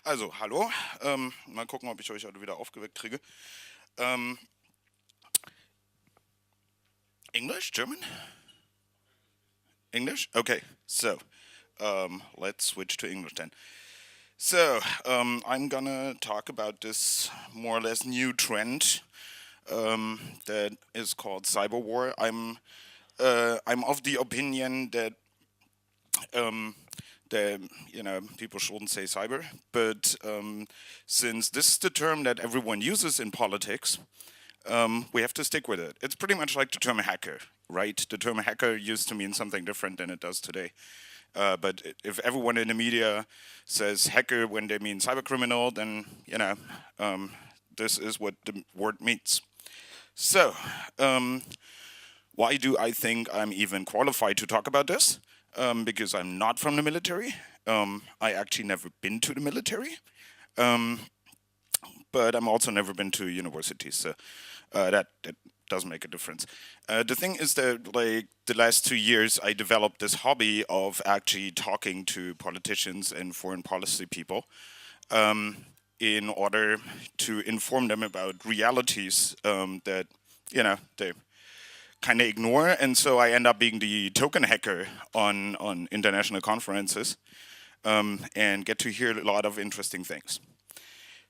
Also, hallo. Mal gucken, ob ich euch heute wieder aufgeweckt kriege. Ähm, English? German? English? Okay, so let's switch to English then. So, I'm gonna talk about this more or less new trend that is called cyberwar. I'm of the opinion that um, people shouldn't say cyber, but since this is the term that everyone uses in politics, we have to stick with it. It's pretty much like the term hacker, right? The term hacker used to mean something different than it does today. But if everyone in the media says hacker when they mean cybercriminal, then this is what the word means. So, why do I think I'm even qualified to talk about this? Because I'm not from the military. I actually never been to the military. But I'm also never been to university, so that does make a difference. The thing is that, like, the last 2 years, I developed this hobby of actually talking to politicians and foreign policy people in order to inform them about realities that they kind of ignore, and so I end up being the token hacker on international conferences and get to hear a lot of interesting things.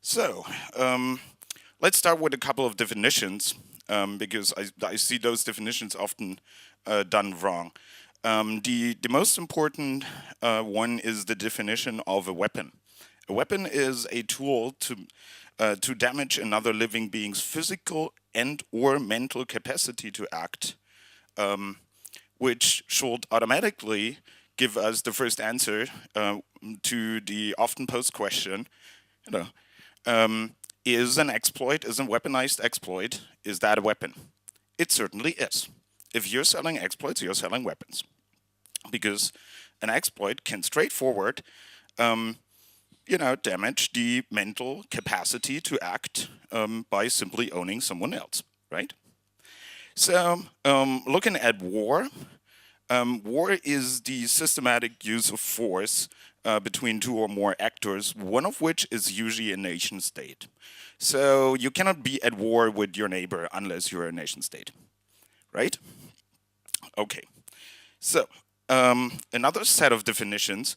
So, let's start with a couple of definitions, because I see those definitions often done wrong. The most important one is the definition of a weapon. A weapon is a tool to damage another living being's physical and or mental capacity to act, which should automatically give us the first answer to the often posed question, is an exploit, is a weaponized exploit, is that a weapon? It certainly is. If you're selling exploits, you're selling weapons. Because an exploit can straightforward damage the mental capacity to act by simply owning someone else, right? So, looking at war, war is the systematic use of force between two or more actors, one of which is usually a nation state. So you cannot be at war with your neighbor unless you're a nation state, right? Okay. So, another set of definitions,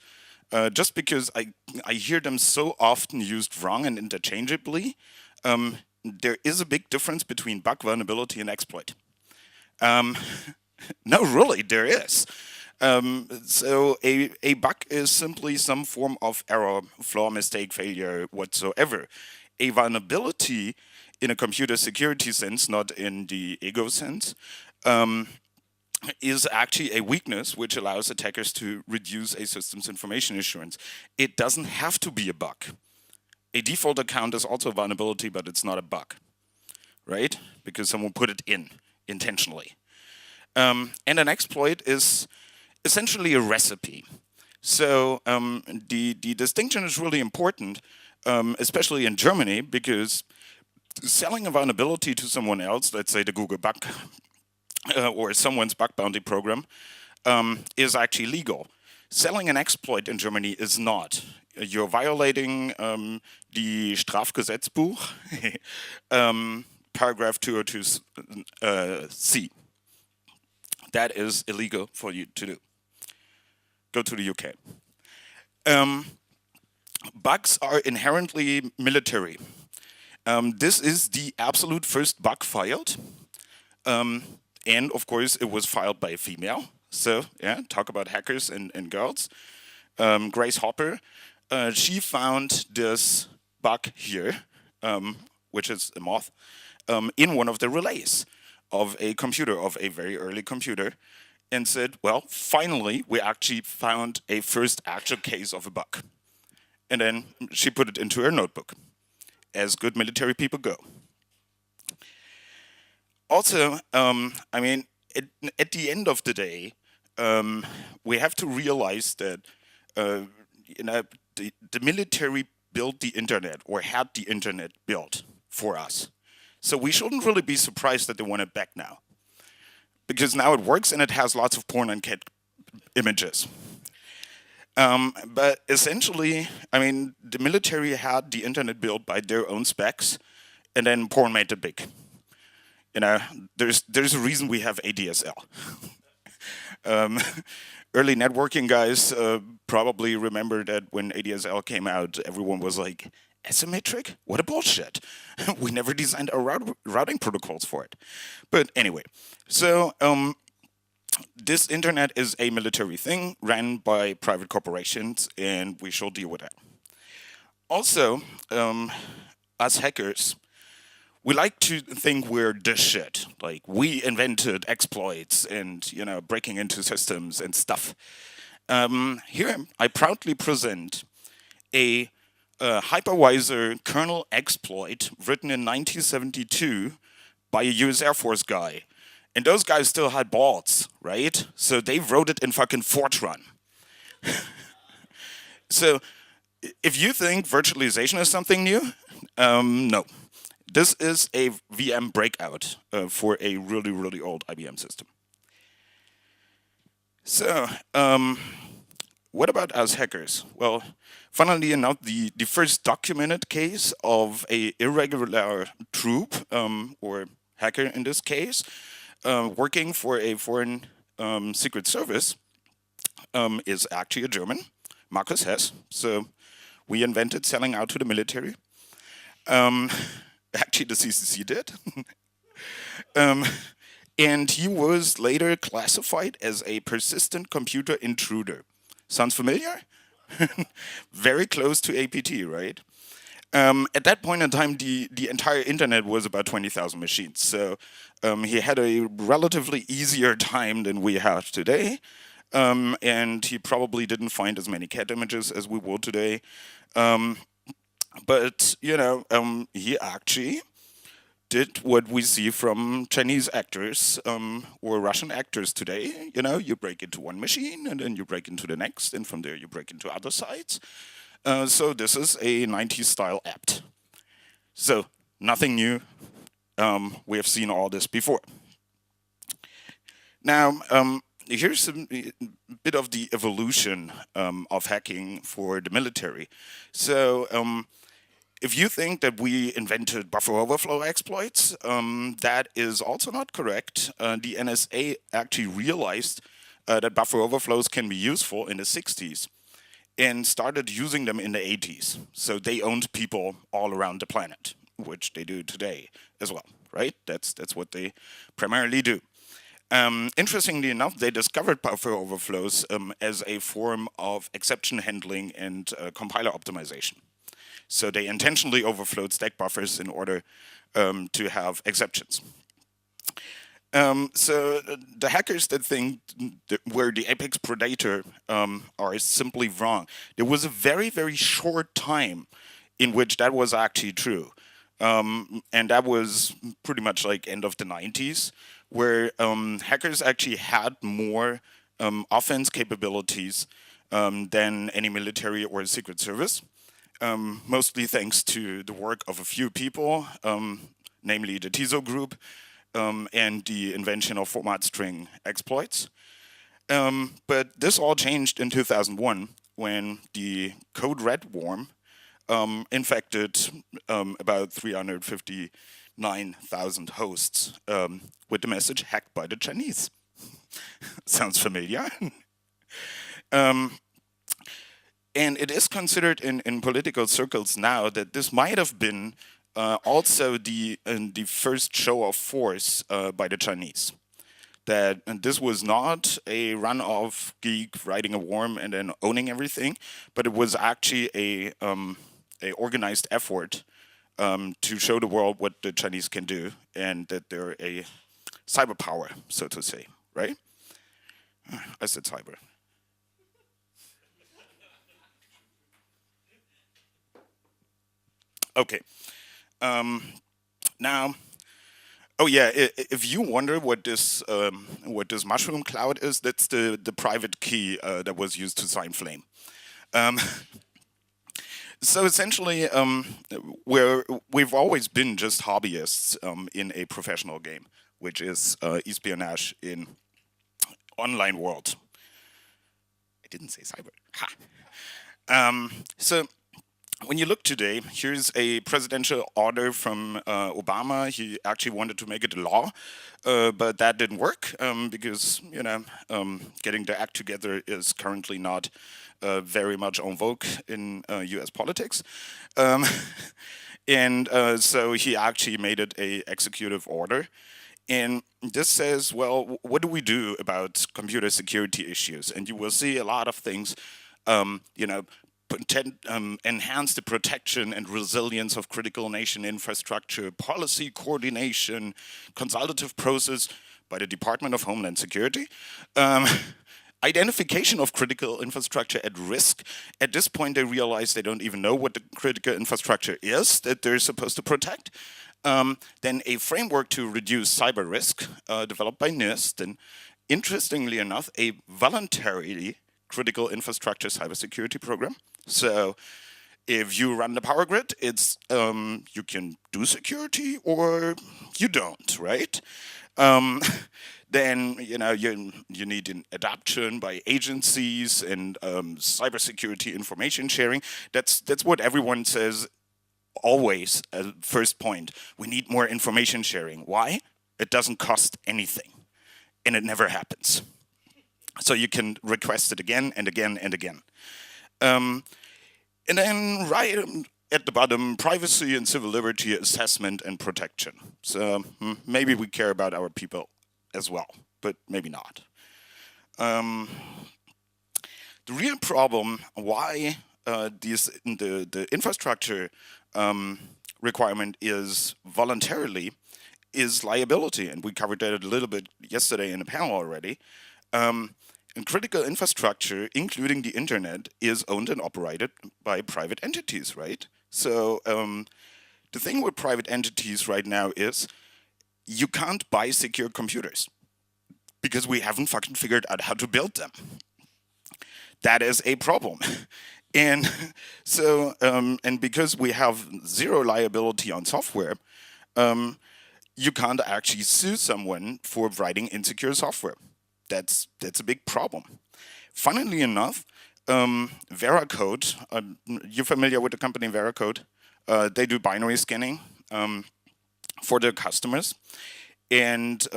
just because I hear them so often used wrong and interchangeably, there is a big difference between bug, vulnerability, and exploit. No, really, there is. So a bug is simply some form of error, flaw, mistake, failure, whatsoever. A vulnerability, in a computer security sense, not in the ego sense, is actually a weakness which allows attackers to reduce a system's information assurance. It doesn't have to be a bug. A default account is also a vulnerability, but it's not a bug, right? Because someone put it in intentionally. And an exploit is essentially a recipe. So the distinction is really important, especially in Germany, because selling a vulnerability to someone else, let's say the Google bug or someone's bug bounty program, is actually legal. Selling an exploit in Germany is not. You're violating the Strafgesetzbuch, paragraph 202C. That is illegal for you to do. Go to the UK. Bugs are inherently military. This is the absolute first bug filed. And of course, it was filed by a female. So, yeah, talk about hackers and girls. Grace Hopper, she found this bug here, which is a moth, in one of the relays of a computer, of a very early computer, and said, well, finally, we actually found a first actual case of a bug. And then she put it into her notebook, as good military people go. Also, I mean, at the end of the day, we have to realize that the military built the internet, or had the internet built for us. So we shouldn't really be surprised that they want it back now. Because now it works and it has lots of porn and cat images. But essentially, I mean, the military had the internet built by their own specs, and then porn made it big. You know, there's a reason we have ADSL. Um, early networking guys probably remember that when ADSL came out, everyone was like, asymmetric? What a bullshit. We never designed our routing protocols for it. But anyway, so this internet is a military thing ran by private corporations, and we shall deal with that. Also, as hackers, we like to think we're the shit. Like, we invented exploits and, you know, breaking into systems and stuff. Here, I proudly present a hypervisor kernel exploit written in 1972 by a US Air Force guy. And those guys still had balls, right? So they wrote it in fucking Fortran. So if you think virtualization is something new, no. This is a VM breakout for a really, really old IBM system. So, what about us hackers? Well, funnily enough, the first documented case of a irregular troop, or hacker in this case, working for a foreign secret service is actually a German, Markus Hess. So we invented selling out to the military. Actually, the CCC did. And he was later classified as a persistent computer intruder. Sounds familiar? Very close to APT, right? At that point in time, the entire internet was about 20,000 machines. So he had a relatively easier time than we have today. And he probably didn't find as many cat images as we will today. But, you know, he actually did what we see from Chinese actors or Russian actors today. You know, you break into one machine and then you break into the next, and from there you break into other sites. So this is a 90s style apt. So nothing new. We have seen all this before. Now, here's a bit of the evolution of hacking for the military. So if you think that we invented buffer overflow exploits, that is also not correct. The NSA actually realized that buffer overflows can be useful in the 60s and started using them in the 80s. So they owned people all around the planet, which they do today as well, right? That's what they primarily do. Interestingly enough, they discovered buffer overflows as a form of exception handling and compiler optimization. So they intentionally overflowed stack buffers in order to have exceptions. So the hackers that think that we're the apex predator are simply wrong. There was a very, very short time in which that was actually true. And that was pretty much like end of the 90s, where hackers actually had more offense capabilities than any military or secret service. Mostly thanks to the work of a few people, namely the TISO group, and the invention of format string exploits. But this all changed in 2001 when the code red worm infected about 359,000 hosts with the message hacked by the Chinese. Sounds familiar? And it is considered in political circles now that this might have been also the first show of force by the Chinese. That this was not a run-off geek riding a worm and then owning everything, but it was actually a organized effort to show the world what the Chinese can do and that they're a cyber power, so to say, right? I said cyber. Okay. Now, oh yeah, if you wonder what this mushroom cloud is, that's the private key that was used to sign Flame. So essentially, we've always been just hobbyists in a professional game, which is espionage in online world. didn't say cyber. Ha. So when you look today, here's a presidential order from Obama. He actually wanted to make it a law, but that didn't work because getting the act together is currently not very much en vogue in U.S. politics. And so he actually made it a executive order. And this says, well, what do we do about computer security issues? And you will see a lot of things, enhance the protection and resilience of critical nation infrastructure, policy coordination, consultative process by the Department of Homeland Security, identification of critical infrastructure at risk. At this point, they realize they don't even know what the critical infrastructure is that they're supposed to protect. Then a framework to reduce cyber risk developed by NIST, and interestingly enough, a voluntarily critical infrastructure cybersecurity program. So if you run the power grid, it's you can do security or you don't, right? Then you need an adoption by agencies and cybersecurity information sharing. That's what everyone says always as first point. We need more information sharing. Why? It doesn't cost anything, and it never happens. So you can request it again and again and again. And then right at the bottom, privacy and civil liberty assessment and protection. So maybe we care about our people as well, but maybe not. The real problem why the infrastructure requirement is voluntarily is liability, and we covered that a little bit yesterday in a panel already. And critical infrastructure, including the internet, is owned and operated by private entities, right? So the thing with private entities right now is you can't buy secure computers because we haven't fucking figured out how to build them. That is a problem. And so, and because we have zero liability on software, you can't actually sue someone for writing insecure software. That's a big problem. Funnily enough, Veracode, you're familiar with the company Veracode? They do binary scanning for their customers. And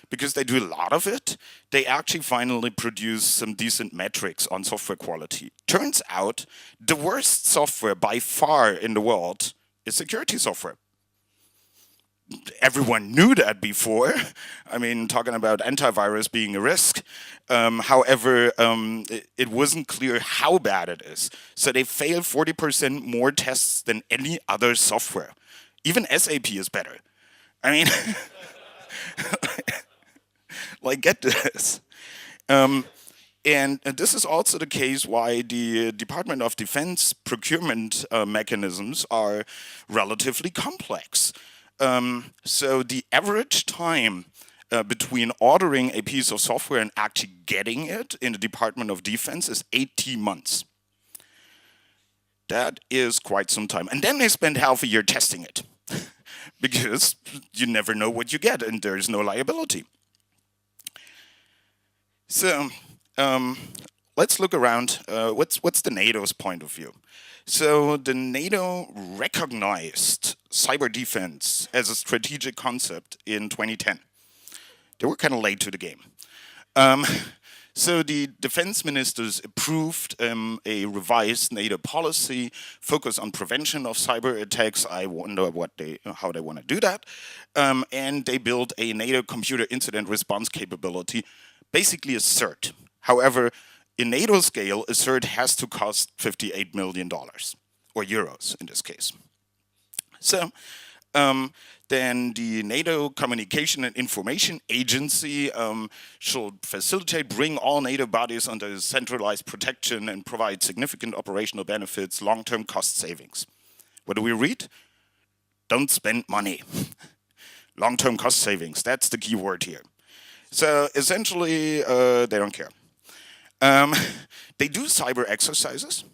because they do a lot of it, they actually finally produce some decent metrics on software quality. Turns out the worst software by far in the world is security software. Everyone knew that before. I mean, talking about antivirus being a risk. However, it wasn't clear how bad it is. So they failed 40% more tests than any other software. Even SAP is better. I mean, like, get this. And this is also the case why the Department of Defense procurement mechanisms are relatively complex. So the average time between ordering a piece of software and actually getting it in the Department of Defense is 18 months. That is quite some time. And then they spend half a year testing it because you never know what you get and there is no liability. So let's look around. What's the NATO's point of view? So the NATO recognized cyber defense as a strategic concept in 2010. They were kind of late to the game. So the defense ministers approved a revised NATO policy focused on prevention of cyber attacks. I wonder how they want to do that. And they built a NATO computer incident response capability, basically a CERT. However, in NATO scale, a CERT has to cost $58 million, or euros in this case. So then the NATO Communication and Information Agency should facilitate, bring all NATO bodies under centralized protection and provide significant operational benefits, long-term cost savings. What do we read? Don't spend money. Long-term cost savings, that's the key word here. So essentially, they don't care. They do cyber exercises.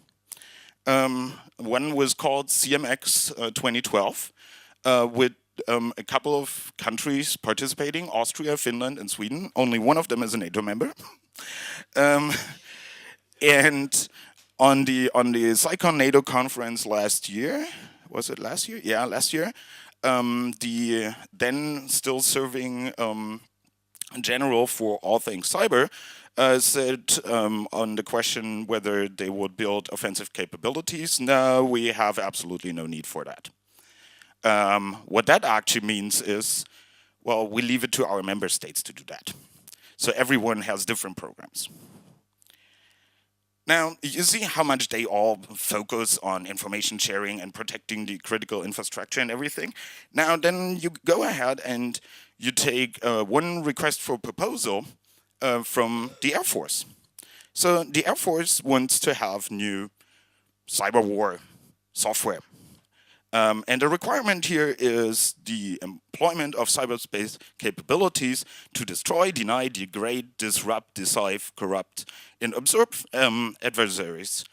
One was called CMX 2012, with a couple of countries participating, Austria, Finland, and Sweden. Only one of them is a NATO member. And on the CyberWar NATO conference last year, was it last year? Yeah, last year. The then still serving general for all things cyber said on the question whether they would build offensive capabilities, no, we have absolutely no need for that. What that actually means is, well, we leave it to our member states to do that. So everyone has different programs. Now, you see how much they all focus on information sharing and protecting the critical infrastructure and everything. Now, then you go ahead and you take one request for proposal from the Air Force. So the Air Force wants to have new CyberWar software. And the requirement here is the employment of cyberspace capabilities to destroy, deny, degrade, disrupt, deceive, corrupt, and absorb adversaries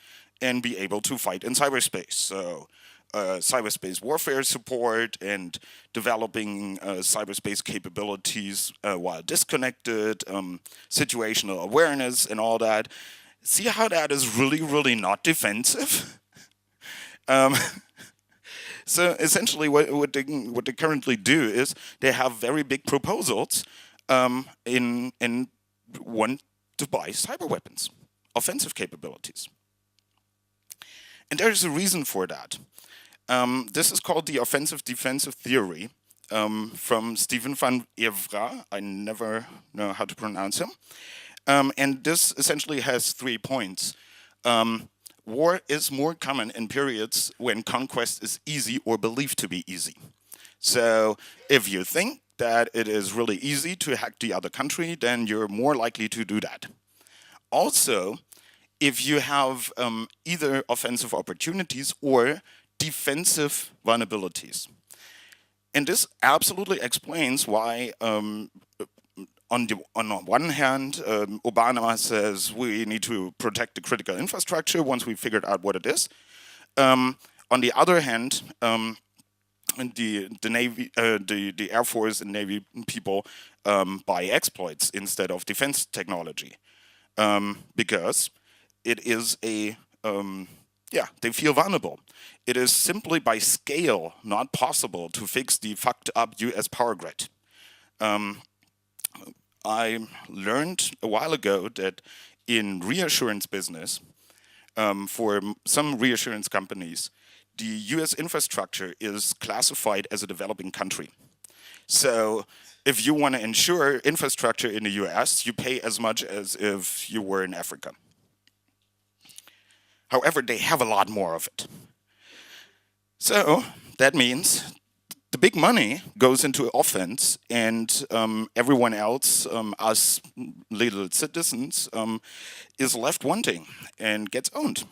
and be able to fight in cyberspace. So cyberspace warfare support and developing cyberspace capabilities while disconnected, situational awareness and all that. See how that is really, really not defensive? So essentially what they currently do is they have very big proposals in want to buy cyber weapons, offensive capabilities. And there's a reason for that. This is called the offensive defensive theory from Stephen van Evra. I never know how to pronounce him. And this essentially has 3 points. War is more common in periods when conquest is easy or believed to be easy. So if you think that it is really easy to hack the other country, then you're more likely to do that. Also, if you have either offensive opportunities or defensive vulnerabilities. And this absolutely explains why on the one hand, Obama says we need to protect the critical infrastructure once we figured out what it is. On the other hand, the Navy, the Air Force and Navy people buy exploits instead of defense technology because it is a they feel vulnerable. It is simply by scale not possible to fix the fucked up US power grid. I learned a while ago that in reassurance business, for some reassurance companies, the US infrastructure is classified as a developing country. So if you want to insure infrastructure in the US, you pay as much as if you were in Africa. However, they have a lot more of it. So that means the big money goes into offense, and everyone else, us little citizens, is left wanting and gets owned.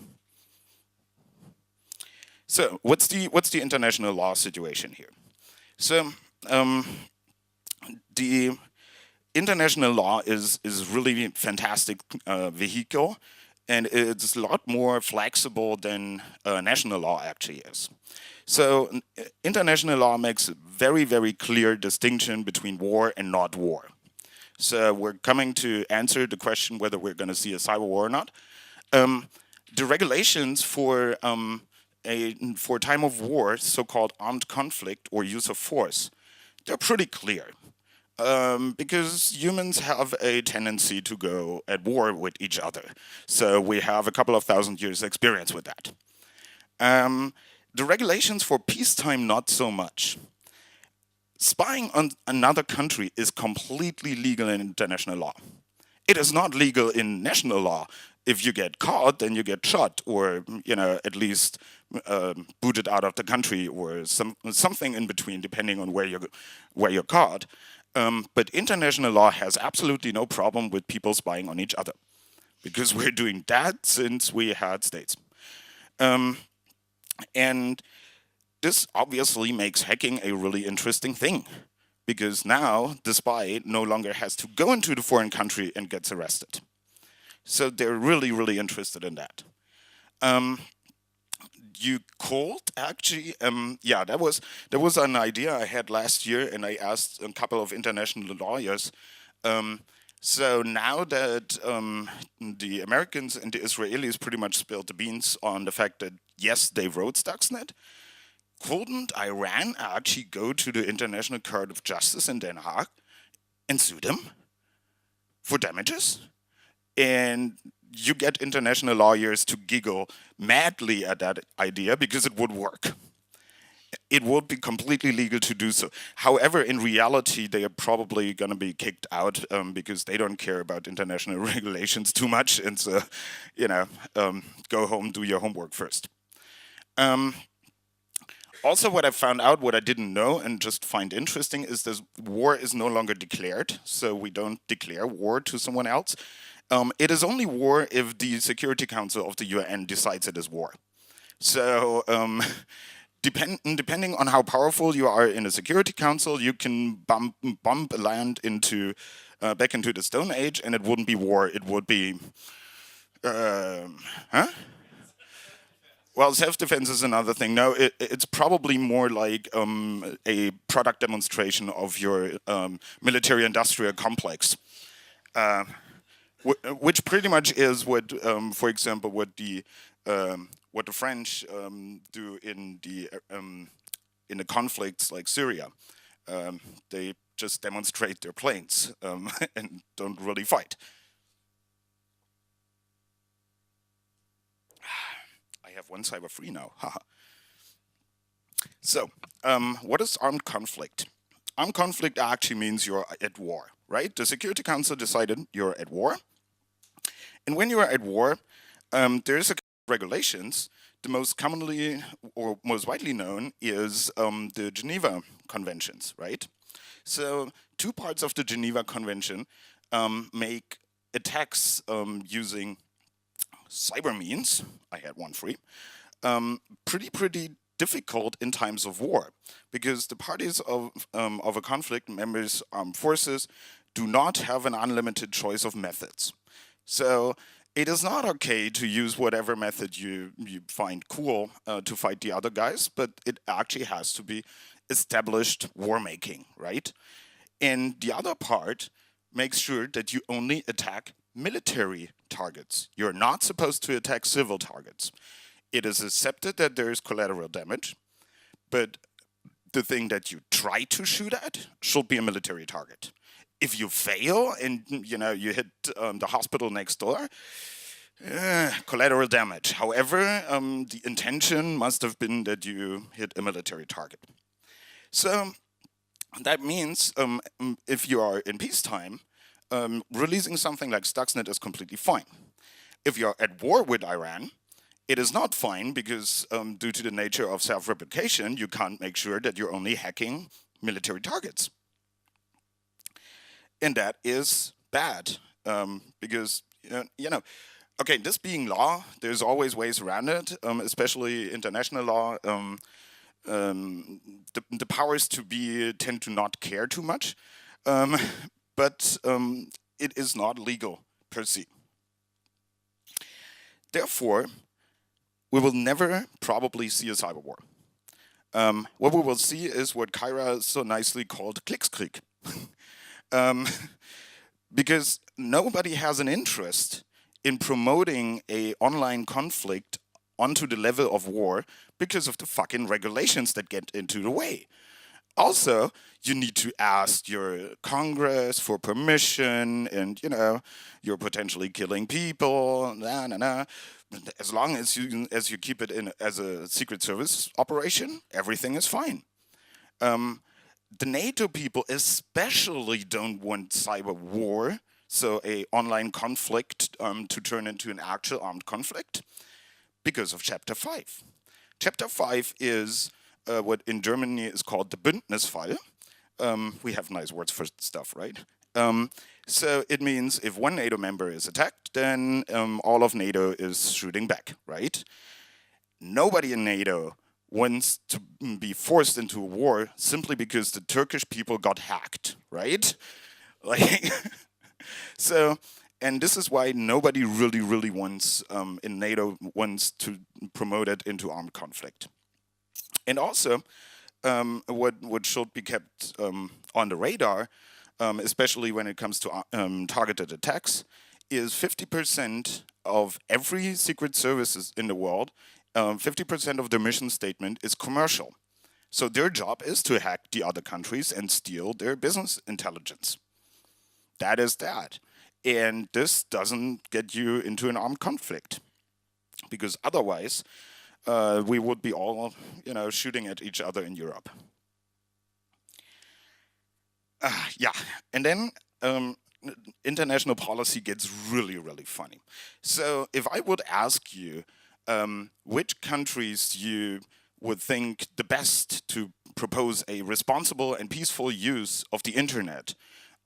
So what's the international law situation here? So the international law is really fantastic vehicle, and it's a lot more flexible than national law actually is. So international law makes a very, very clear distinction between war and not war. So we're coming to answer the question whether we're going to see a cyber war or not. The regulations for time of war, so-called armed conflict or use of force, they're pretty clear. Because humans have a tendency to go at war with each other. So we have a couple of thousand years experience with that. The regulations for peacetime, not so much. Spying on another country is completely legal in international law. It is not legal in national law. If you get caught, then you get shot, or at least booted out of the country, or something in between, depending on where you're caught. But international law has absolutely no problem with people spying on each other, because we're doing that since we had states. And this obviously makes hacking a really interesting thing, because now the spy no longer has to go into the foreign country and gets arrested. So they're really, really interested in that. You called actually, yeah, that was an idea I had last year, and I asked a couple of international lawyers, So now that the Americans and the Israelis pretty much spilled the beans on the fact that, yes, they wrote Stuxnet, couldn't Iran actually go to the International Court of Justice in Den Haag and sue them for damages? And you get international lawyers to giggle madly at that idea because it would work. It would be completely legal to do so. However, in reality, they are probably going to be kicked out because they don't care about international regulations too much. And so, go home, do your homework first. Also, what I found out, what I didn't know and just find interesting, is this war is no longer declared. So we don't declare war to someone else. It is only war if the Security Council of the UN decides it is war. So depending on how powerful you are in the Security Council, you can bump land into back into the Stone Age, and it wouldn't be war. It would be, Well, self-defense is another thing. No, it's probably more like a product demonstration of your military-industrial complex, which pretty much is what, for example, what the French do in the conflicts like Syria. They just demonstrate their planes and don't really fight. I have one cyber free now. So, what is armed conflict? Armed conflict actually means you're at war, right? The Security Council decided you're at war. And when you are at war, there's a regulations. The most commonly or most widely known is the Geneva Conventions, right? So two parts of the Geneva Convention make attacks using cyber means, I had one free, pretty difficult in times of war, because the parties of a conflict, members, armed forces, do not have an unlimited choice of methods. So it is not okay to use whatever method you find cool to fight the other guys, but it actually has to be established war making, right? And the other part makes sure that you only attack military targets. You're not supposed to attack civil targets. It is accepted that there is collateral damage, but the thing that you try to shoot at should be a military target. If you fail and you hit the hospital next door, collateral damage. However, the intention must have been that you hit a military target. So that means if you are in peacetime, releasing something like Stuxnet is completely fine. If you're at war with Iran, it is not fine because due to the nature of self-replication, you can't make sure that you're only hacking military targets. And that is bad because, okay, this being law, there's always ways around it, especially international law. The powers to be tend to not care too much, but it is not legal per se. Therefore, we will never probably see a cyber war. What we will see is what Kyra so nicely called Klickskrieg. Because nobody has an interest in promoting a online conflict onto the level of war because of the fucking regulations that get into the way. Also, you need to ask your Congress for permission, and you're potentially killing people. As long as you keep it in as a Secret Service operation, everything is fine. The NATO people especially don't want cyber war, so a online conflict to turn into an actual armed conflict, because of Chapter 5. Chapter 5 is what in Germany is called the Bündnisfall. We have nice words for stuff, right? So it means if one NATO member is attacked, then all of NATO is shooting back, right? Nobody in NATO wants to be forced into a war simply because the Turkish people got hacked, right? Like, so, and this is why nobody really wants in NATO wants to promote it into armed conflict. And also, what should be kept on the radar, especially when it comes to targeted attacks, is 50% of every secret services in the world, 50% of their mission statement is commercial. So their job is to hack the other countries and steal their business intelligence. That is that. And this doesn't get you into an armed conflict, because otherwise we would be all, shooting at each other in Europe. Yeah, and then international policy gets really, really funny. So if I would ask you which countries you would think the best to propose a responsible and peaceful use of the internet,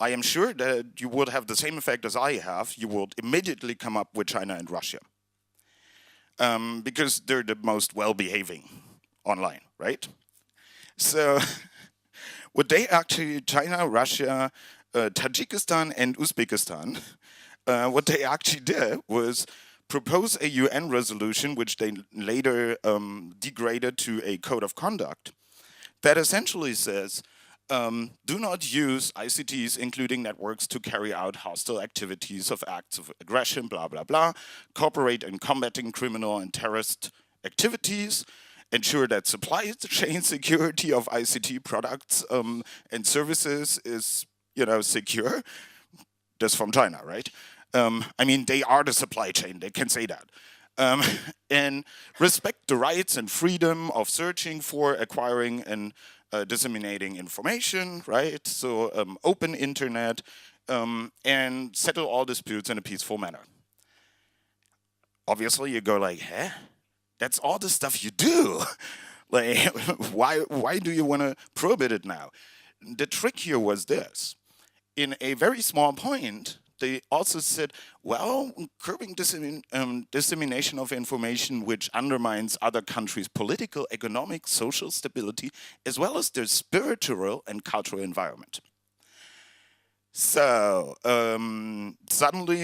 I am sure that you would have the same effect as I have. You would immediately come up with China and Russia. Because they're the most well-behaving online, right? So what they actually, China, Russia, Tajikistan and Uzbekistan, what they actually did was propose a UN resolution, which they later degraded to a code of conduct, that essentially says, do not use ICTs, including networks, to carry out hostile activities of acts of aggression, blah, blah, blah, cooperate in combating criminal and terrorist activities, ensure that supply chain security of ICT products and services is, secure. That's from China, right? I mean, they are the supply chain, they can say that. And respect the rights and freedom of searching for, acquiring, and disseminating information, right? So open internet, and settle all disputes in a peaceful manner. Obviously, you go like, huh? That's all the stuff you do. Like, why do you want to prohibit it now? The trick here was this. In a very small point, they also said, well, curbing dissemination of information which undermines other countries' political, economic, social stability, as well as their spiritual and cultural environment. So suddenly,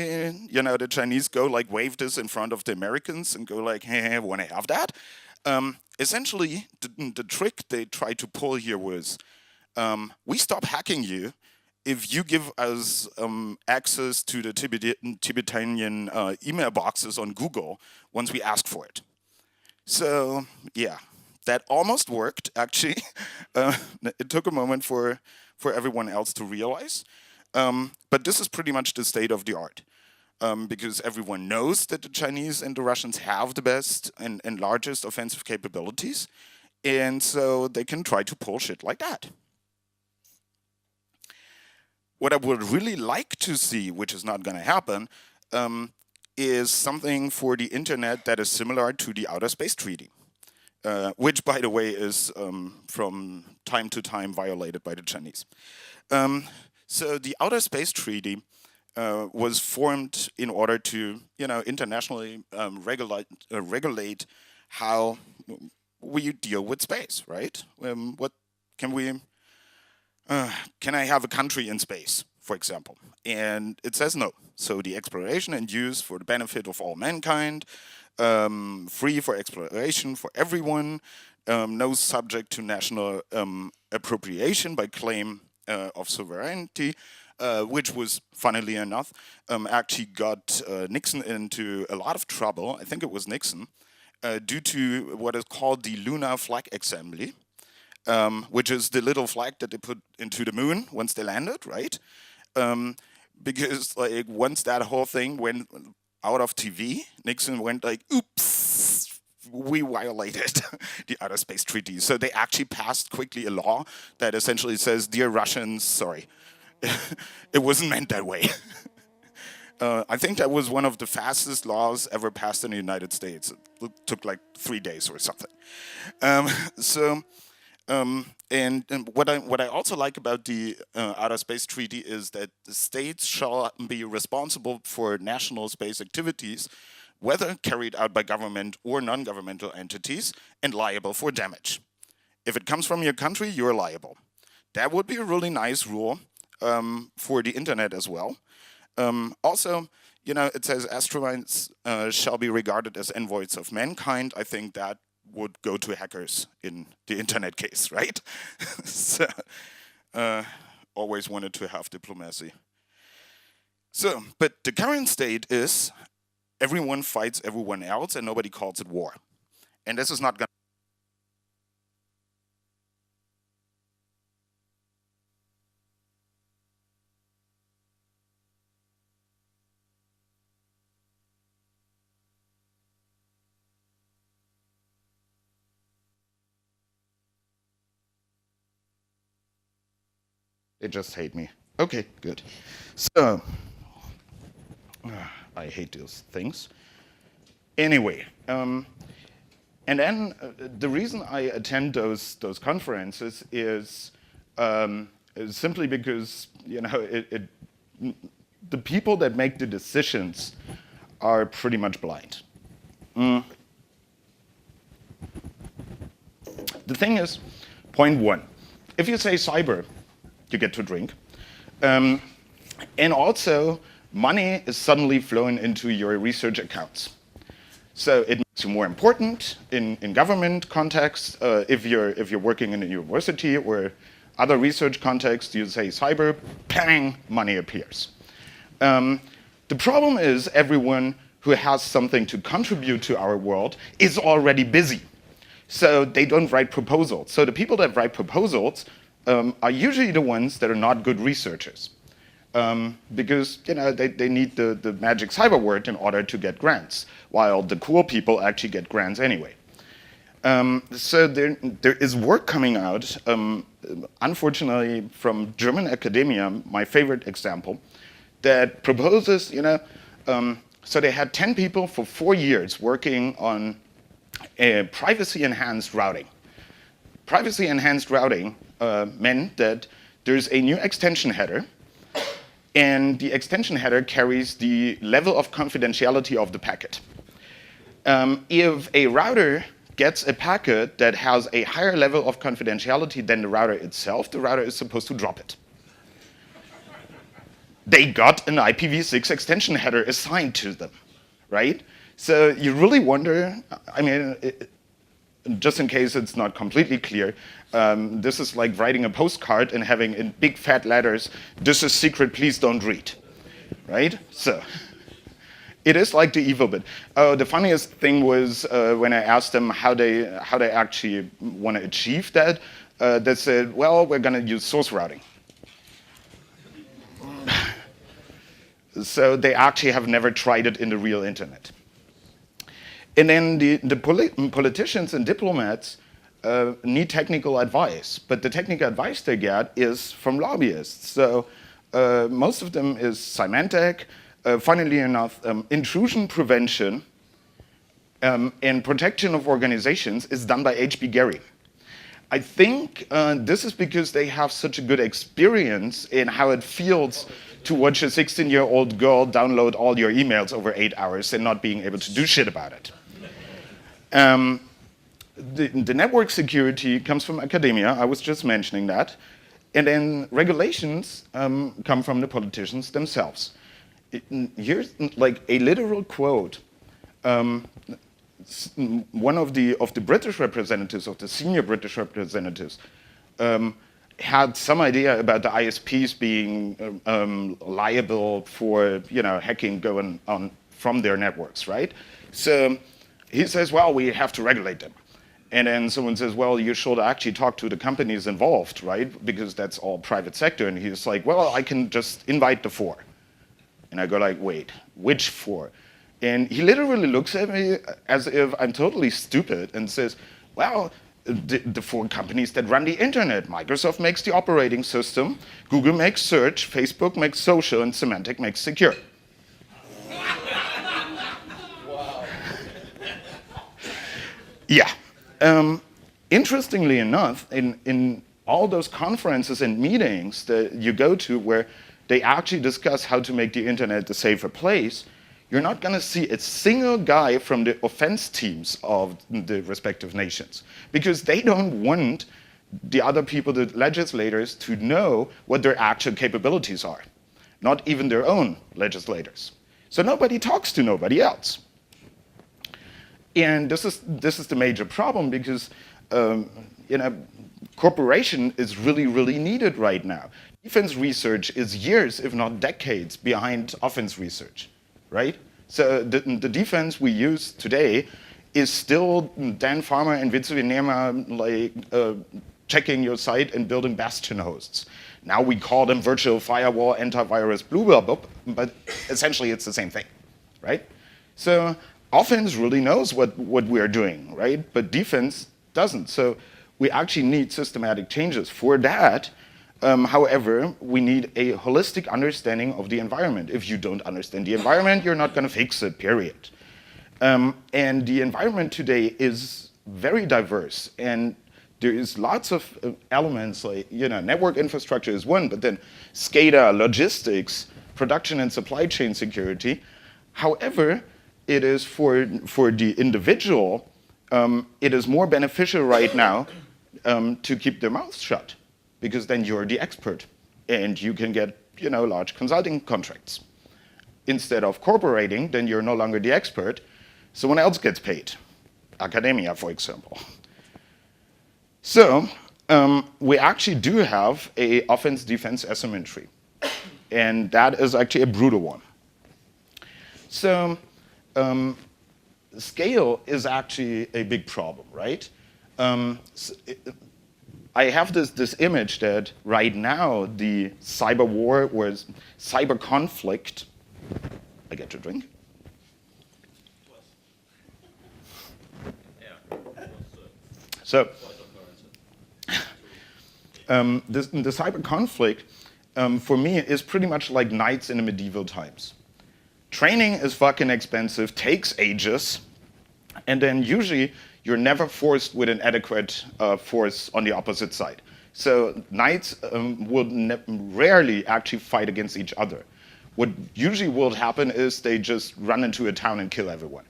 the Chinese go like wave this in front of the Americans and go like, hey, want to have that? Essentially, the trick they tried to pull here was, we stop hacking you if you give us access to the Tibetan email boxes on Google once we ask for it. So yeah, that almost worked, actually. It took a moment for everyone else to realize. But this is pretty much the state of the art. Because everyone knows that the Chinese and the Russians have the best and largest offensive capabilities. And so they can try to pull shit like that. What I would really like to see, which is not going to happen, is something for the internet that is similar to the Outer Space Treaty, which, by the way, is from time to time violated by the Chinese. So the Outer Space Treaty was formed in order to, internationally regulate how we deal with space, right? What can we? Can I have a country in space, for example? And it says no. So the exploration and use for the benefit of all mankind, free for exploration for everyone, no subject to national appropriation by claim of sovereignty, which was, funnily enough, actually got Nixon into a lot of trouble. I think it was Nixon, due to what is called the Lunar Flag Assembly. Which is the little flag that they put into the moon once they landed, right? Because like once that whole thing went out of TV, Nixon went like, oops, we violated the Outer Space Treaty. So they actually passed quickly a law that essentially says, dear Russians, sorry, it wasn't meant that way. I think that was one of the fastest laws ever passed in the United States. It took like 3 days or something. And what I also like about the Outer Space Treaty is that the states shall be responsible for national space activities, whether carried out by government or non-governmental entities, and liable for damage. If it comes from your country, you're liable. That would be a really nice rule for the internet as well. Also, it says astronauts shall be regarded as envoys of mankind. I think that would go to hackers in the internet case, right? So, always wanted to have diplomacy. So, but the current state is everyone fights everyone else and nobody calls it war. And this is not going They just hate me. Okay, good. So, I hate those things. Anyway, and then the reason I attend those conferences is simply because the people that make the decisions are pretty much blind. The thing is, point one, if you say cyber, you get to drink. And also, money is suddenly flowing into your research accounts. So it makes you more important in government context. If you're working in a university or other research context, you say cyber, bang, money appears. The problem is everyone who has something to contribute to our world is already busy. So they don't write proposals. So the people that write proposals are usually the ones that are not good researchers. Because they need the magic cyber word in order to get grants, while the cool people actually get grants anyway. So there is work coming out, unfortunately, from German academia, my favorite example, that proposes, so they had 10 people for 4 years working on privacy-enhanced routing. Privacy-enhanced routing meant that there's a new extension header, and the extension header carries the level of confidentiality of the packet. If a router gets a packet that has a higher level of confidentiality than the router itself, the router is supposed to drop it. They got an IPv6 extension header assigned to them, right? So you really wonder, just in case it's not completely clear, this is like writing a postcard and having in big fat letters, "This is secret, please don't read," right? So it is like the evil bit. The funniest thing was when I asked them how they actually want to achieve that, they said, well, we're going to use source routing. So they actually have never tried it in the real internet. And then the politicians and diplomats need technical advice, but the technical advice they get is from lobbyists. So most of them is Symantec. Funnily enough, intrusion prevention and protection of organizations is done by H.B. Gary. I think this is because they have such a good experience in how it feels to watch a 16-year-old girl download all your emails over 8 hours and not being able to do shit about it. The network security comes from academia, I was just mentioning that, and then regulations come from the politicians themselves. Here's like a literal quote. One of the British representatives, of the senior British representatives, had some idea about the ISPs being liable for hacking going on from their networks, right? So he says, well, we have to regulate them. And then someone says, well, you should actually talk to the companies involved, right? Because that's all private sector. And he's like, well, I can just invite the 4. And I go like, wait, which 4? And he literally looks at me as if I'm totally stupid and says, well, the 4 companies that run the internet. Microsoft makes the operating system, Google makes search, Facebook makes social, and Symantec makes secure. Wow. Yeah. Interestingly enough, in all those conferences and meetings that you go to where they actually discuss how to make the internet a safer place, you're not going to see a single guy from the offense teams of the respective nations, because they don't want the other people, the legislators, to know what their actual capabilities are, not even their own legislators. So nobody talks to nobody else. And this is the major problem, because cooperation is really, really needed right now. defense research is years, if not decades, behind offense research, right? So the defense we use today is still Dan Farmer and Vitsu Vinema like checking your site and building bastion hosts. Now we call them virtual firewall, antivirus, blah, blah, but essentially it's the same thing, right? So offense really knows what we are doing, right? But defense doesn't. So we actually need systematic changes. For that, however, we need a holistic understanding of the environment. If you don't understand the environment, you're not going to fix it, period. And the environment today is very diverse, and there is lots of elements like, network infrastructure is one, but then SCADA, logistics, production and supply chain security. However, it is for the individual, it is more beneficial right now to keep their mouths shut, because then you're the expert and you can get, large consulting contracts. Instead of cooperating, then you're no longer the expert, someone else gets paid. Academia, for example. So we actually do have a offense-defense asymmetry, and that is actually a brutal one. So scale is actually a big problem, right? I have this image that right now the cyber war or cyber conflict, I get to drink. So the cyber conflict, for me, is pretty much like knights in the medieval times. Training is fucking expensive, takes ages, and then usually you're never forced with an adequate force on the opposite side. So knights will rarely actually fight against each other. What usually will happen is they just run into a town and kill everyone.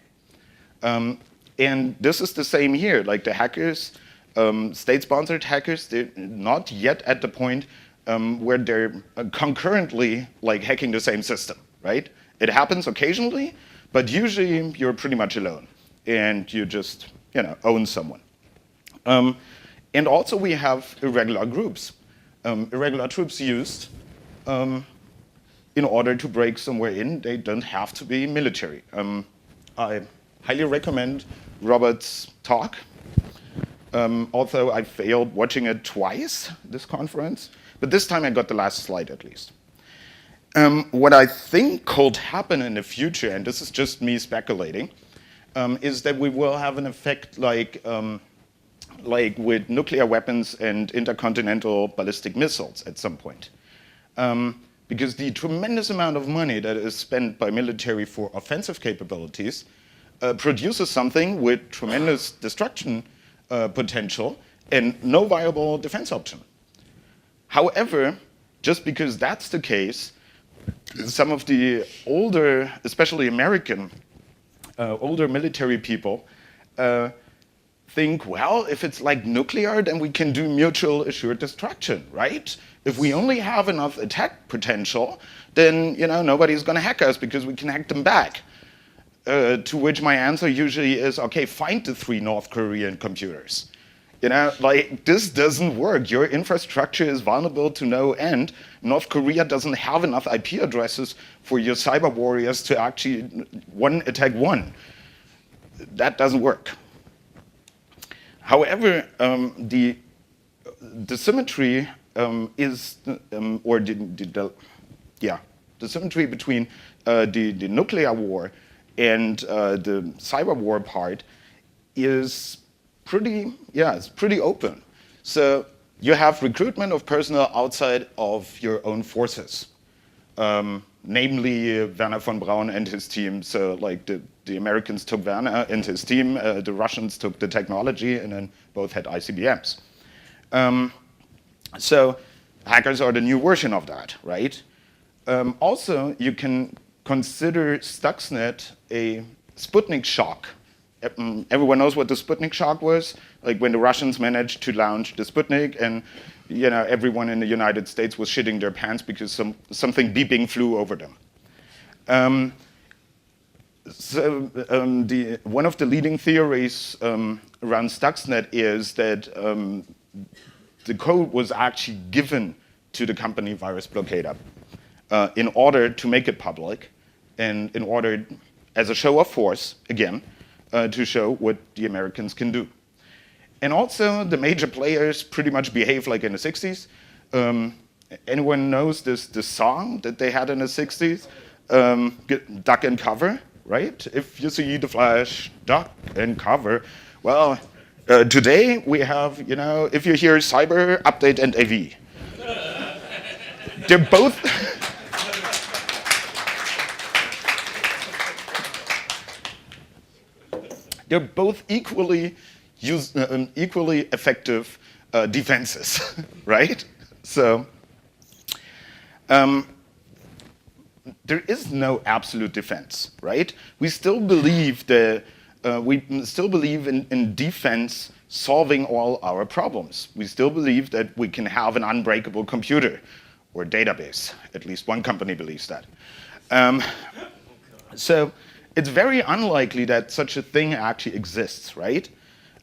And this is the same here. Like the hackers, state-sponsored hackers, they're not yet at the point where they're concurrently like hacking the same system, right? It happens occasionally, but usually you're pretty much alone, and you just own someone. And also we have irregular groups, irregular troops used in order to break somewhere in. They don't have to be military. I highly recommend Robert's talk. Although I failed watching it twice, this conference, but this time I got the last slide at least. What I think could happen in the future, and this is just me speculating, is that we will have an effect like with nuclear weapons and intercontinental ballistic missiles at some point. Because the tremendous amount of money that is spent by military for offensive capabilities produces something with tremendous destruction potential and no viable defense option. However, just because that's the case, some of the older, especially American, older military people think, well, if it's like nuclear, then we can do mutual assured destruction, right? If we only have enough attack potential, then nobody's going to hack us because we can hack them back. To which my answer usually is, okay, find the 3 North Korean computers. This doesn't work. Your infrastructure is vulnerable to no end. North Korea doesn't have enough IP addresses for your cyber warriors to actually attack one. That doesn't work. However, the symmetry is, the symmetry between the nuclear war and the cyber war part is it's pretty open. So you have recruitment of personnel outside of your own forces, namely Werner von Braun and his team. So like the Americans took Werner and his team, the Russians took the technology, and then both had ICBMs. So hackers are the new version of that, right? Also, you can consider Stuxnet a Sputnik shock. Everyone knows what the Sputnik shock was, like when the Russians managed to launch the Sputnik, and everyone in the United States was shitting their pants because something beeping flew over them. One of the leading theories around Stuxnet is that the code was actually given to the company virus blockade app in order to make it public and in order, as a show of force, again, to show what the Americans can do. And also, the major players pretty much behave like in the 60s. Anyone knows this song that they had in the 60s? Duck and cover, right? If you see the flash, duck and cover. Well, today we have, if you hear cyber, update, and AV. They're both... They're both equally effective defenses, right? So there is no absolute defense, right? We still believe that in defense solving all our problems. We still believe that we can have an unbreakable computer or database. At least one company believes that. So it's very unlikely that such a thing actually exists, right?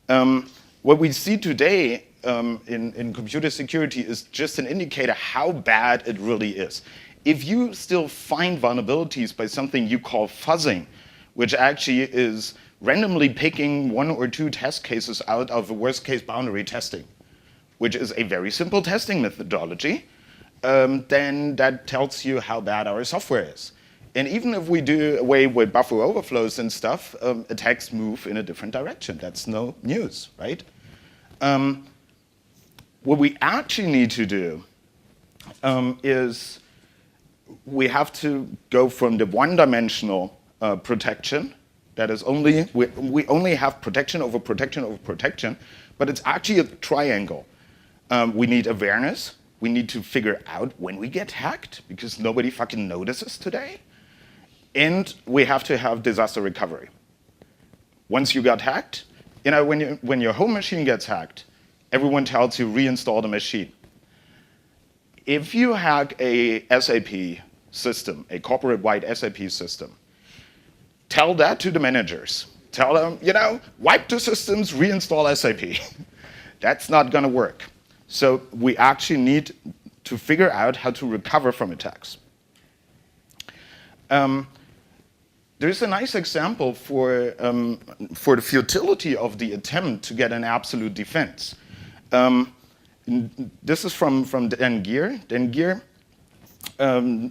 What we see today in computer security is just an indicator how bad it really is. If you still find vulnerabilities by something you call fuzzing, which actually is randomly picking 1 or 2 test cases out of a worst case boundary testing, which is a very simple testing methodology, then that tells you how bad our software is. And even if we do away with buffer overflows and stuff, attacks move in a different direction. That's no news, right? What we actually need to do is we have to go from the one-dimensional protection, that is only, we only have protection over protection over protection, but it's actually a triangle. We need awareness. We need to figure out when we get hacked, because nobody fucking notices today. And we have to have disaster recovery. Once you got hacked, when your home machine gets hacked, everyone tells you reinstall the machine. If you hack a SAP system, a corporate-wide SAP system, tell that to the managers. Tell them, wipe the systems, reinstall SAP. That's not going to work. So we actually need to figure out how to recover from attacks. There's a nice example for the futility of the attempt to get an absolute defense. This is from Dan Geer. Dan Geer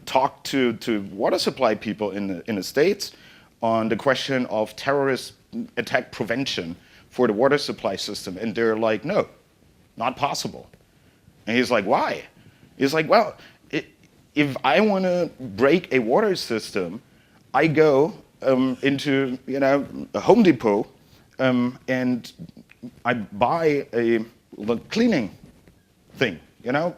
talked to water supply people in the States on the question of terrorist attack prevention for the water supply system. And they're like, no, not possible. And he's like, why? He's like, well, if I want to break a water system, I go into a Home Depot and I buy a cleaning thing,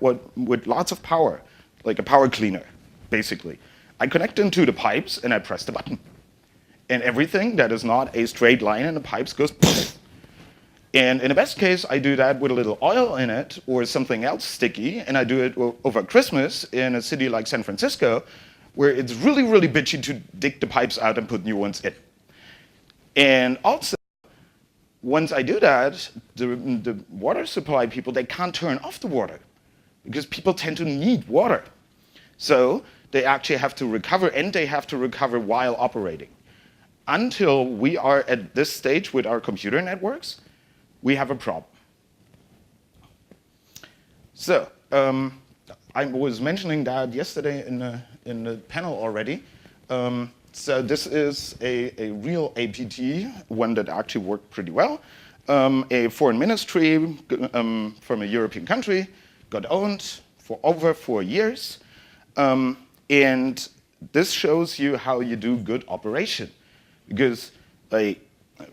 with lots of power, like a power cleaner, basically. I connect them to the pipes and I press the button. And everything that is not a straight line in the pipes goes poof. And in the best case, I do that with a little oil in it or something else sticky, and I do it over Christmas in a city like San Francisco, where it's really, really bitchy to dig the pipes out and put new ones in. And also, once I do that, the water supply people, they can't turn off the water because people tend to need water. So they actually have to recover, and they have to recover while operating. Until we are at this stage with our computer networks, we have a problem. So I was mentioning that yesterday in the panel already. So this is a real APT, one that actually worked pretty well. A foreign ministry from a European country got owned for over 4 years. And this shows you how you do good operation. Because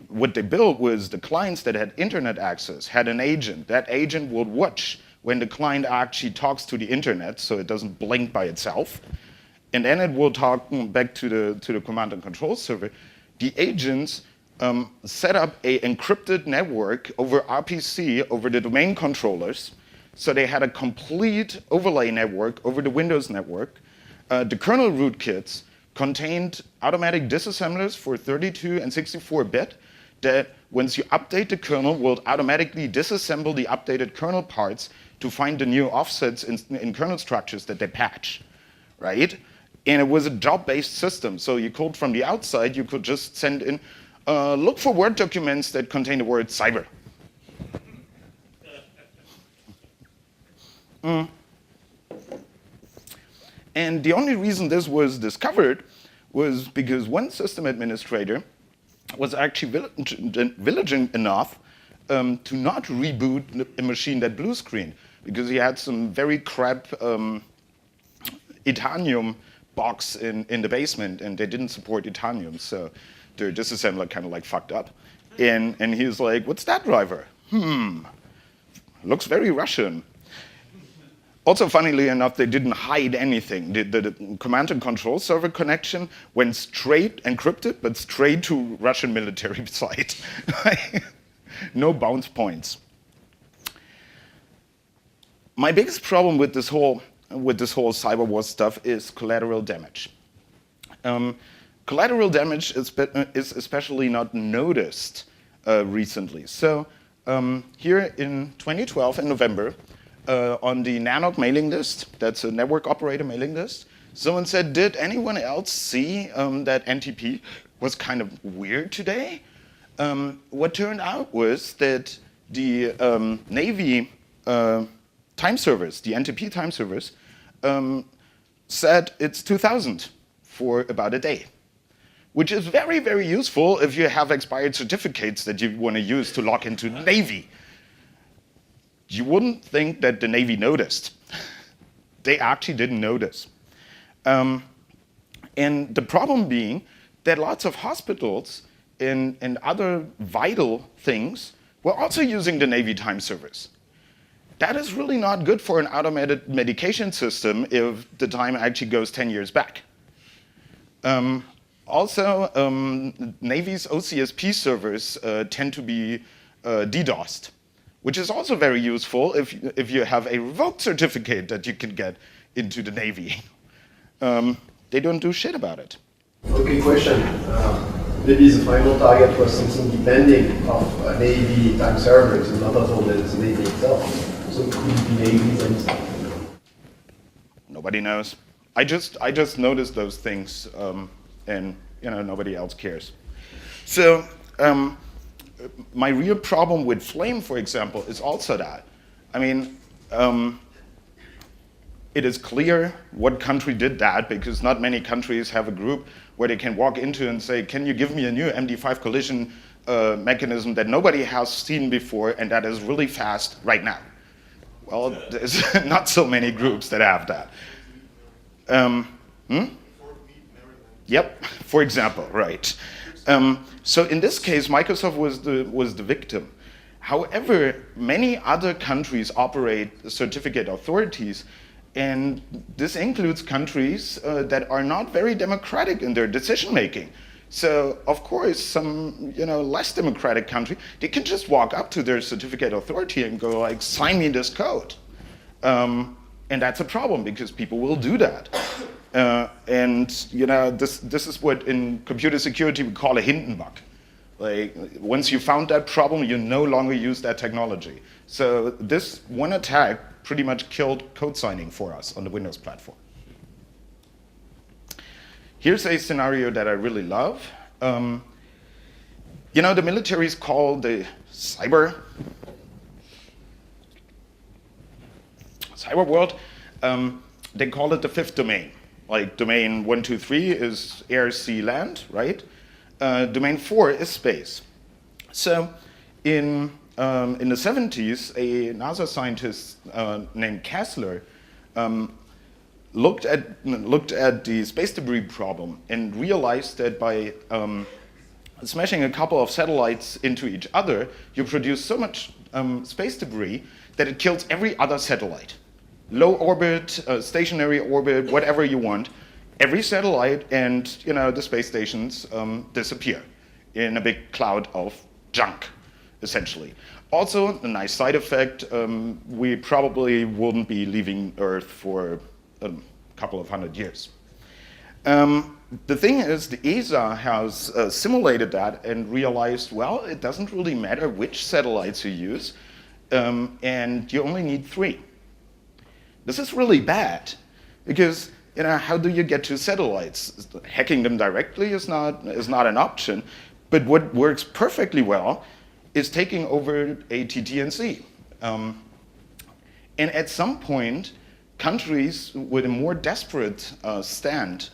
what they built was the clients that had internet access had an agent. That agent would watch when the client actually talks to the internet, so it doesn't blink by itself. And then it will talk back to the command and control server. The agents set up an encrypted network over RPC, over the domain controllers. So they had a complete overlay network over the Windows network. The kernel rootkits contained automatic disassemblers for 32 and 64-bit that once you update the kernel, will automatically disassemble the updated kernel parts to find the new offsets in kernel structures that they patch, right? And it was a job-based system, so you could, from the outside, you could just send in, look for Word documents that contain the word cyber. And the only reason this was discovered was because one system administrator was actually vigilant enough to not reboot a machine that blue screen, because he had some very crap Itanium box in the basement, and they didn't support Itanium, so their disassembler kind of like fucked up. And he was like, what's that driver? Looks very Russian. Also, funnily enough, they didn't hide anything. The command and control server connection went straight, encrypted, but straight to Russian military site. No bounce points. My biggest problem with this whole CyberWar stuff is collateral damage. Collateral damage is especially not noticed recently. So here in 2012, in November, on the NANOC mailing list, that's a network operator mailing list, someone said, did anyone else see that NTP was kind of weird today? What turned out was that the Navy time servers, the NTP time servers, said it's 2000 for about a day, which is very, very useful if you have expired certificates that you want to use to log into the Navy. You wouldn't think that the Navy noticed. They actually didn't notice. And the problem being that lots of hospitals and other vital things were also using the Navy time servers. That is really not good for an automated medication system if the time actually goes 10 years back. Also, Navy's OCSP servers tend to be DDoSed, which is also very useful if you have a revoked certificate that you can get into the Navy. They don't do shit about it. Okay, question. Maybe the final target was something depending of Navy time servers, and not at all that it's Navy itself. So it could be Navy themselves. Nobody knows. I just noticed those things, and nobody else cares. So. My real problem with Flame, for example, is also that. I mean, it is clear what country did that, because not many countries have a group where they can walk into and say, can you give me a new MD5 collision mechanism that nobody has seen before and that is really fast right now? Well, there's not so many groups that have that. Yep, for example, right. So in this case, Microsoft was the victim. However, many other countries operate certificate authorities, and this includes countries that are not very democratic in their decision making. So of course, some less democratic country, they can just walk up to their certificate authority and go like, sign me this code. And that's a problem because people will do that. And this is what in computer security we call a Hindenburg. Like, once you found that problem, you no longer use that technology. So this one attack pretty much killed code signing for us on the Windows platform. Here's a scenario that I really love. The militaries call the cyber world, they call it the fifth domain. Like domain 1, 2, 3 is air, sea, land, right? Domain 4 is space. So in the 70s, a NASA scientist named Kessler looked at the space debris problem and realized that by smashing a couple of satellites into each other, you produce so much space debris that it kills every other satellite. Low orbit, stationary orbit, whatever you want, every satellite and the space stations disappear in a big cloud of junk, essentially. Also, a nice side effect, we probably wouldn't be leaving Earth for a couple of 100 years. The thing is, the ESA has simulated that and realized, well, it doesn't really matter which satellites you use, and you only need 3. This is really bad, because how do you get to satellites? Hacking them directly is not an option, but what works perfectly well is taking over ATT&C. And at some point, countries with a more desperate stand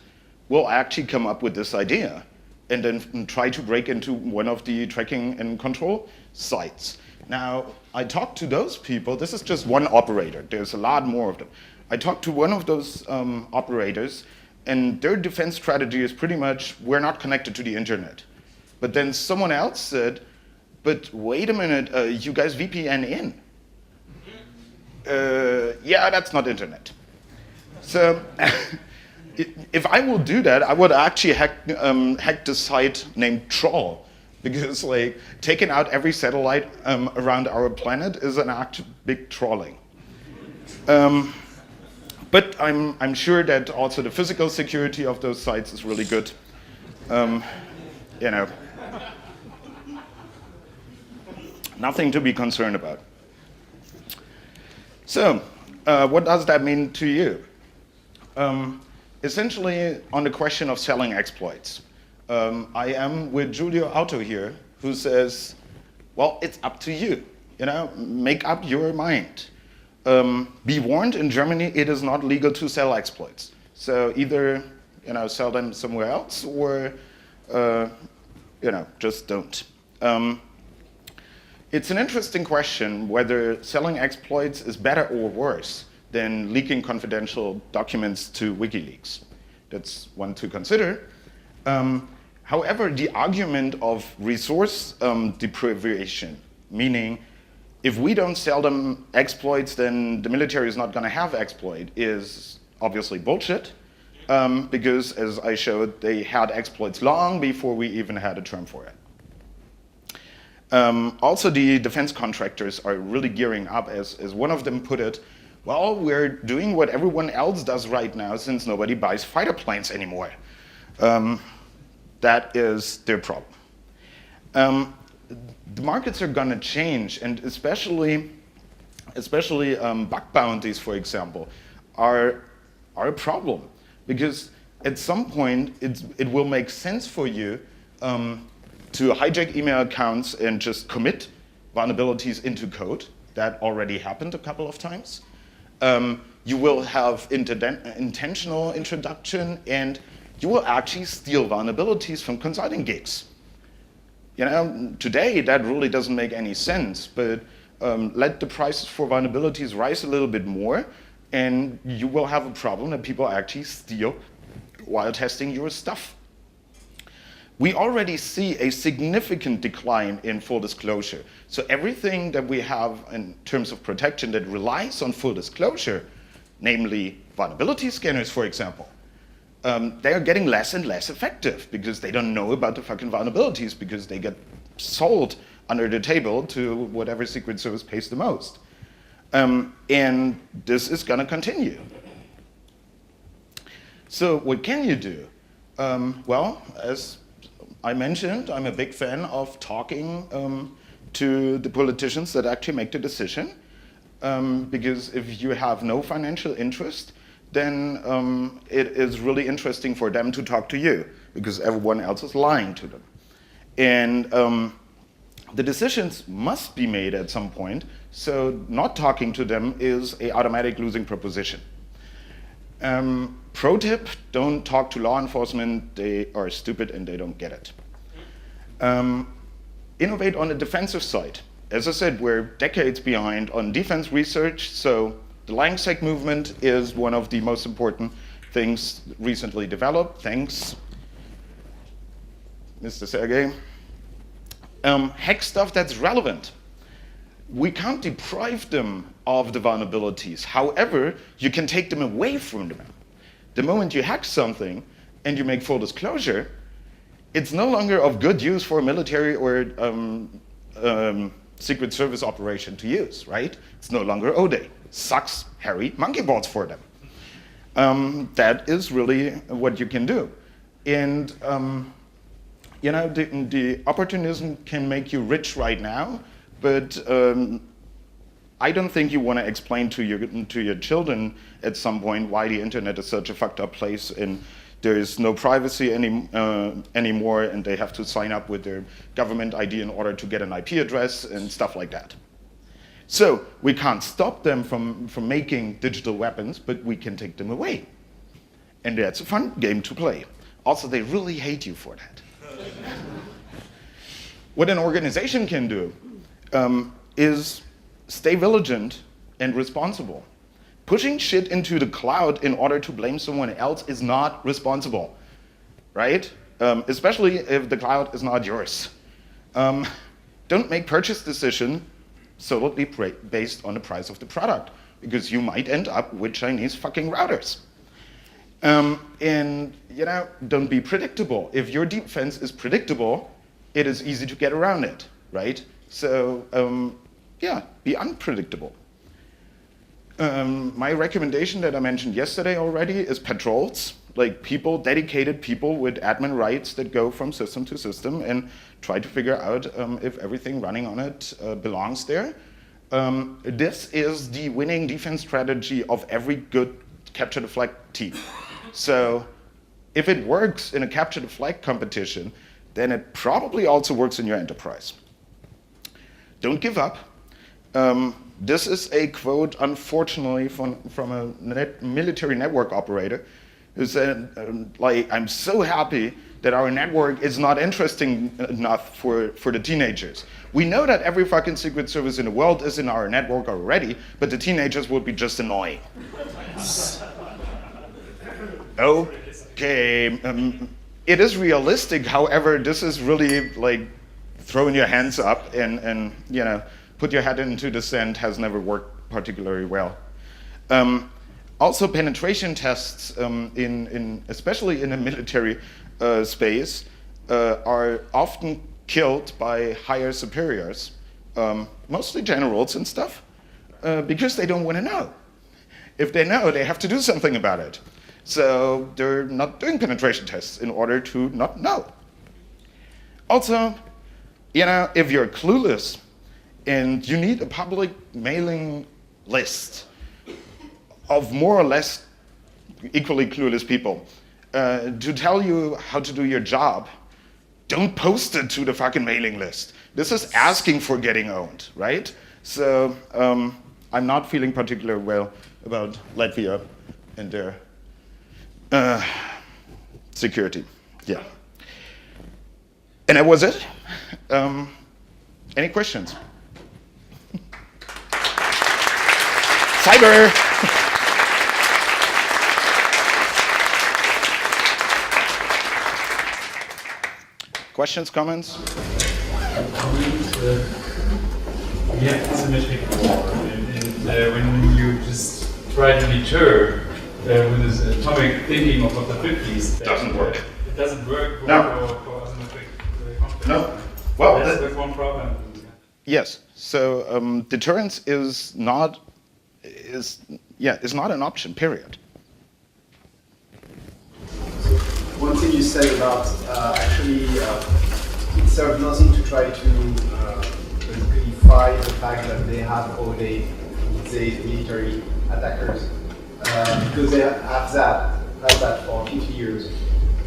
will actually come up with this idea and then try to break into one of the tracking and control sites. Now, I talked to those people. This is just one operator. There's a lot more of them. I talked to one of those operators, and their defense strategy is pretty much, we're not connected to the internet. But then someone else said, but wait a minute, you guys VPN in. Yeah, that's not internet. So if I will do that, I would actually hack the site named Troll, because taking out every satellite around our planet is an act of big trolling. But I'm sure that also the physical security of those sites is really good. Nothing to be concerned about. So, what does that mean to you? Essentially, on the question of selling exploits, I am with Giulio Auto here, who says, well, it's up to you. Make up your mind. Be warned, in Germany, it is not legal to sell exploits. So either sell them somewhere else, or just don't. It's an interesting question whether selling exploits is better or worse than leaking confidential documents to WikiLeaks. That's one to consider. However, the argument of resource deprivation, meaning if we don't sell them exploits, then the military is not going to have exploit, is obviously bullshit, because as I showed, they had exploits long before we even had a term for it. Also, the defense contractors are really gearing up, as one of them put it, well, we're doing what everyone else does right now since nobody buys fighter planes anymore. That is their problem. The markets are going to change, and especially bug bounties, for example, are a problem, because at some point it will make sense for you to hijack email accounts and just commit vulnerabilities into code. That already happened a couple of times. You will have intentional introduction, and you will actually steal vulnerabilities from consulting gigs. Today that really doesn't make any sense, but let the prices for vulnerabilities rise a little bit more, and you will have a problem that people actually steal while testing your stuff. We already see a significant decline in full disclosure. So everything that we have in terms of protection that relies on full disclosure, namely vulnerability scanners, for example, they are getting less and less effective because they don't know about the fucking vulnerabilities, because they get sold under the table to whatever Secret Service pays the most. And this is going to continue. So what can you do? Well, as I mentioned, I'm a big fan of talking to the politicians that actually make the decision, because if you have no financial interest, then it is really interesting for them to talk to you, because everyone else is lying to them. And the decisions must be made at some point, so not talking to them is an automatic losing proposition. Pro tip, don't talk to law enforcement. They are stupid and they don't get it. Innovate on the defensive side. As I said, we're decades behind on defense research, so the LangSec movement is one of the most important things recently developed. Thanks, Mr. Sergey. Hack stuff that's relevant. We can't deprive them of the vulnerabilities. However, you can take them away from them. The moment you hack something and you make full disclosure, it's no longer of good use for a military or Secret Service operation to use, right? It's no longer O-Day. Sucks, hairy monkey balls for them. That is really what you can do. And you know, the opportunism can make you rich right now, but I don't think you want to explain to your children at some point why the internet is such a fucked up place and there is no privacy anymore, and they have to sign up with their government ID in order to get an IP address and stuff like that. So we can't stop them from making digital weapons, but we can take them away. And that's a fun game to play. Also, they really hate you for that. What an organization can do is stay vigilant and responsible. Pushing shit into the cloud in order to blame someone else is not responsible, right? Especially if the cloud is not yours. Don't make purchase decisions solely based on the price of the product, because you might end up with Chinese fucking routers. And you know, don't be predictable. If your defense is predictable, it is easy to get around it, right? So yeah, be unpredictable. My recommendation that I mentioned yesterday already is patrols, like dedicated people with admin rights that go from system to system and try to figure out if everything running on it belongs there. This is the winning defense strategy of every good capture the flag team. So if it works in a capture the flag competition, then it probably also works in your enterprise. Don't give up. This is a quote, unfortunately, from a military network operator who said, like, I'm so happy that our network is not interesting enough for the teenagers. We know that every fucking secret service in the world is in our network already, but the teenagers would be just annoying. Okay, it is realistic, however, this is really like throwing your hands up and you know, put your head into the sand has never worked particularly well. Also, penetration tests, especially in the military space, are often killed by higher superiors, mostly generals and stuff, because they don't want to know. If they know, they have to do something about it. So they're not doing penetration tests in order to not know. Also, you know, if you're clueless, and you need a public mailing list of more or less equally clueless people to tell you how to do your job, don't post it to the fucking mailing list. This is asking for getting owned, right? So I'm not feeling particularly well about Latvia and their security. Yeah. And that was it. Any questions? Cyber! Questions, comments? Yeah, asymmetric war. And when you just try to deter with this atomic thinking of the 50s, Doesn't work. It doesn't work for asymmetric conflict. No. Well, that's one problem. Yes. So deterrence is not an option. Period. One thing you said about actually it serves nothing to try to basically fight the fact that they have all day military attackers because they have that for 50 years.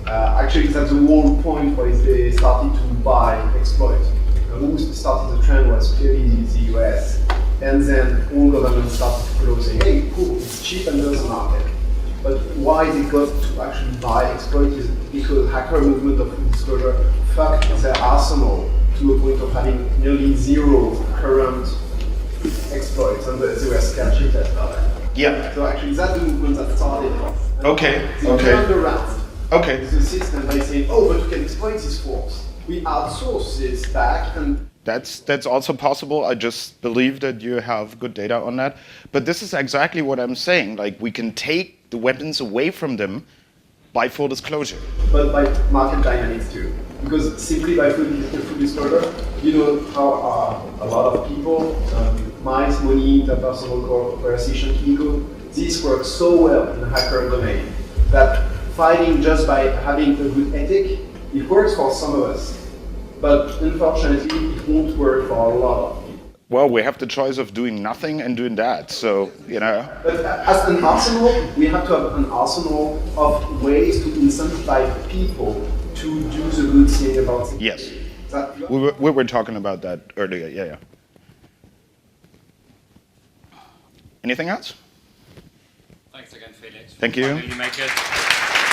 Actually, that's the whole point where they started to buy exploit. Who started the trend was clearly the US, and then all governments started to follow, saying, hey, cool, it's cheap and there's a market. But why they got to actually buy exploit is because hacker movement of full disclosure fucked their arsenal to a point of having nearly zero current exploits, and they were scared shitless about that. Yeah. So actually, that's the movement that started. Okay. They turned around the system by saying, oh, but we can exploit this force. We outsource this back, and that's also possible. I just believe that you have good data on that. But this is exactly what I'm saying. Like, we can take the weapons away from them by full disclosure. But by market dynamics too. Because simply by full disclosure, you know how a lot of people, mice, money, interpersonal conversation, ego, these work so well in the hacker domain that fighting just by having a good ethic, it works for some of us. But unfortunately, it won't work for a lot of people. Well, we have the choice of doing nothing and doing that, so, you know. But as an arsenal, we have to have an arsenal of ways to incentivize people to do the good thing about it. Yes. We were talking about that earlier, yeah. Anything else? Thanks again, Felix. Thank you. Finally make it.